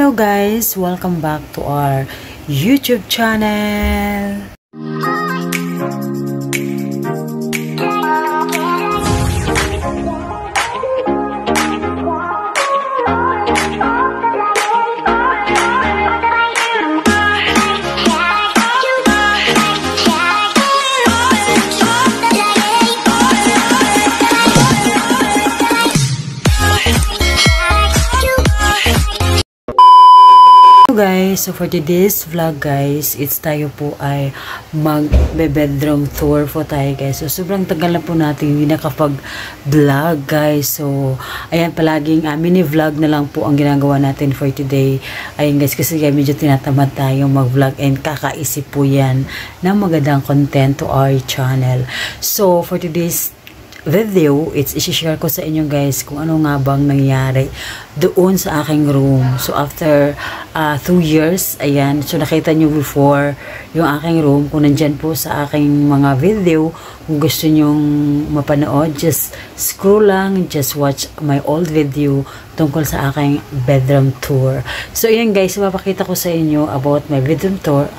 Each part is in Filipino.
Hello guys, welcome back to our YouTube channel. Guys, so for today's vlog guys, it's tayo po ay mag-bedroom tour po tayo guys. So sobrang tagal na po natin hindi nakapag-vlog guys. So ayan, palaging mini vlog na lang po ang ginagawa natin for today. Ayan guys, kasi medyo tinatamad tayo mag-vlog and kakaisip po yan ng magandang content to our channel. So for today's video, isi-share ko sa inyo guys kung ano nga bang nangyari doon sa aking room. So after 2 years, ayan, so nakita nyo before yung aking room. Kung nandyan po sa aking mga video, kung gusto nyong mapanood, just scroll lang, just watch my old video tungkol sa aking bedroom tour. So ayan guys, mapakita ko sa inyo about my bedroom tour,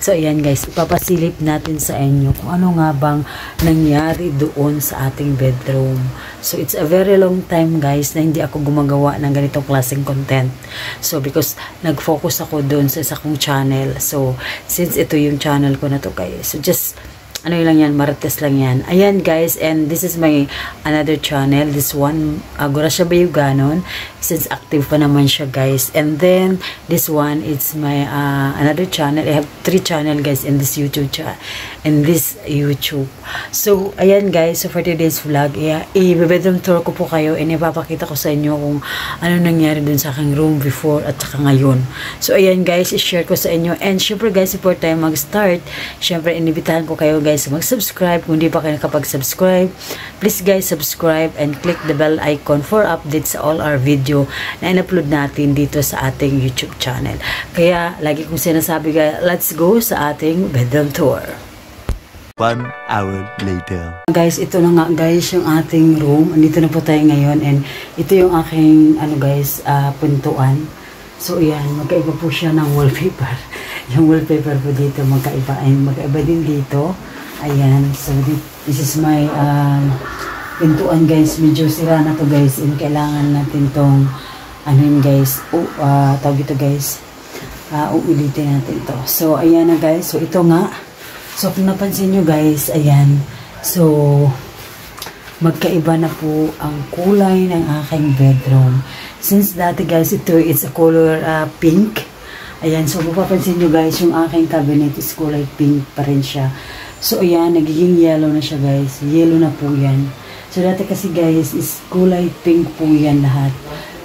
So ayan guys, ipapasilip natin sa inyo kung ano nga bang nangyari doon sa ating bedroom. So it's a very long time guys na hindi ako gumagawa ng ganitong klaseng content. So because nag-focus ako doon sa isa kong channel. So since ito yung channel ko na to guys, so just ano lang yan, marites lang yan. Ayan guys, and this is my another channel. This one, Agorasya Bayuganon, since active pa naman siya guys. And then this one, it's my another channel. I have 3 channel guys in this YouTube So ayan guys, so for today's vlog, i-bedroom tour ko po kayo and ipapakita ko sa inyo kung ano nangyari dun sa aking room before at saka ngayon. So ayan guys, i-share ko sa inyo. And syempre guys, before tayo mag-start, syempre inibitahan ko kayo guys mag-subscribe. Kung hindi pa kayo nakapag-subscribe, please guys subscribe and click the bell icon for updates sa all our video na in-upload natin dito sa ating YouTube channel. Kaya lagi kong sinasabi guys, let's go sa ating bedroom tour. 1 hour later. Guys, ito na nga guys yung ating room. Andito na po tayo ngayon and ito yung aking pintuan. So ayan, magkaiba po siya ng wallpaper. Yung wallpaper po dito magkaiba din dito. Ayan, so this is my pintuan guys. Medyo sira na to guys and kailangan natin tong guys, tawag ito guys, uulitin natin to. So ayan na guys, so ito nga. So kung napansin nyo guys, ayan, so magkaiba na po ang kulay ng aking bedroom. Since dati guys, it's a color pink. Ayan, so mapapansin nyo guys, yung aking cabinet is kulay pink pa rin siya. So ayan, nagiging yellow na siya guys. Yellow na po yan. So dati kasi guys, is kulay pink po yan lahat.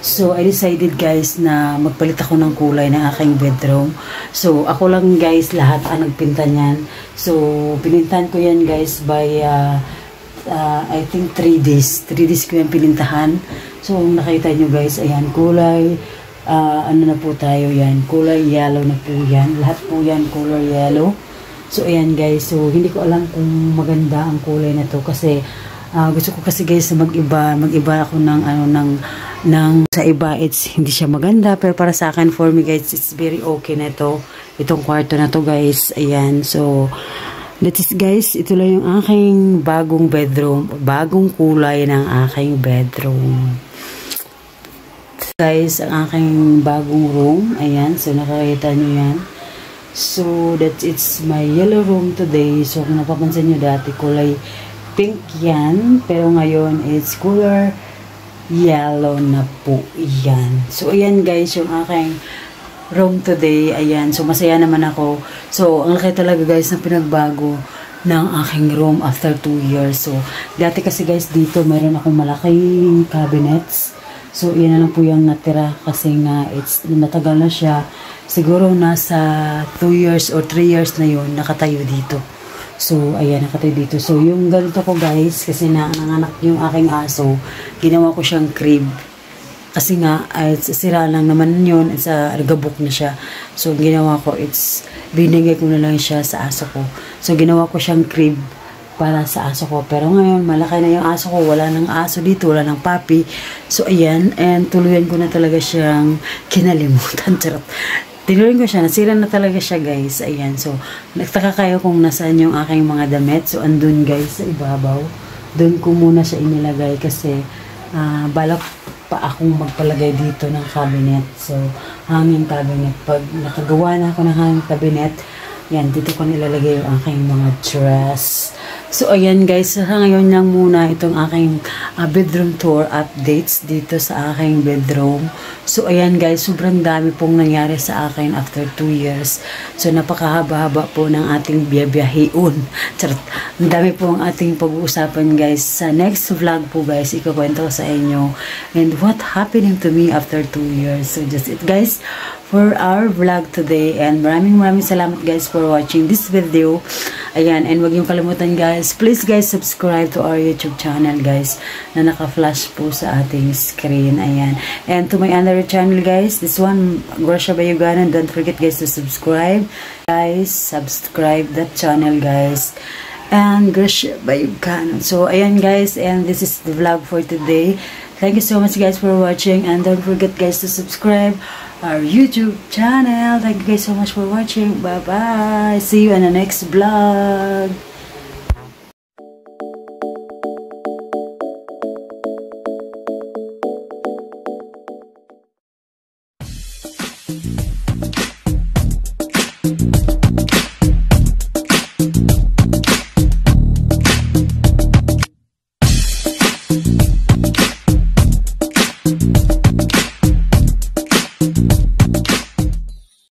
So I decided guys na magpalit ako ng kulay ng aking bedroom. So ako lang guys lahat ang nagpinta niyan. So pinintahan ko yan guys by I think 3 days. 3 days ko yan pinintahan. So nakita nyo guys, ayan, kulay ano na po tayo yan. Kulay yellow na po yan. Lahat po yan color yellow. So ayan guys, so hindi ko alam kung maganda ang kulay na to kasi gusto ko kasi guys na mag-iba ako ng sa iba hindi siya maganda, pero para sa akin, for me guys, it's very okay na to, itong kwarto na to guys. Ayan, so that is guys, ito lang yung aking bagong bedroom, bagong kulay ng aking bedroom guys, ang aking bagong room. Ayan, so nakakita nyo yan. So that's it's my yellow room today. So kung napapansin nyo dati kulay pink yan, pero ngayon it's color yellow na po yan. So ayan guys yung aking room today. Ayan, so masaya naman ako. So ang laki talaga guys na pinagbago ng aking room after 2 years. So dati kasi guys dito meron akong malaking cabinets. So yan na lang po yung natira kasi nga it's matagal na siya. Siguro nasa 2 years or 3 years na yun nakatayo dito. So ayan, nakatayo dito. So yung ganito ko guys, kasi nanganak yung aking aso, ginawa ko siyang crib. Kasi nga, sira lang naman yun, gabok na siya. So ginawa ko, binigay ko na lang siya sa aso ko. So ginawa ko siyang crib para sa aso ko. Pero ngayon, malaki na yung aso ko. Wala nang aso dito, wala nang puppy. So, ayan. And tuluyan ko na talaga siyang kinalimutan. Charot. Tinuloy ko siya. Nasira na talaga siya, guys. Ayan. So, nagtaka kayo kung nasaan yung aking mga damit. So, andun, guys, sa ibabaw. Doon ko muna siya inilagay kasi balak pa akong magpalagay dito ng cabinet. So, hanging cabinet. Pag nakagawa na ako ng hanging cabinet, yan, dito ko nilalagay yung aking mga dress. So, ayan guys, ngayon lang muna itong aking bedroom tour updates dito sa aking bedroom. So, ayan guys, sobrang dami pong nangyari sa akin after 2 years. So, napakahaba-haba po ng ating biyabiyahiun. Charot. Ang dami po ang ating pag-uusapan guys. Sa next vlog po guys, ikukwento ko sa inyo and what happening to me after 2 years. So, just it guys for our vlog today, and maraming salamat guys for watching this video. Ayan, and wag niyo kalimutan guys, please guys subscribe to our YouTube channel guys na naka-flash po sa ating screen. Ayan, and to my other channel guys, this one Gracia Bayuganan, don't forget guys to subscribe guys, subscribe that channel guys, and Gracia Bayuganan. So ayan guys, and this is the vlog for today. Thank you so much guys for watching, and don't forget guys to subscribe our YouTube channel. Thank you guys so much for watching. Bye bye. See you in the next vlog.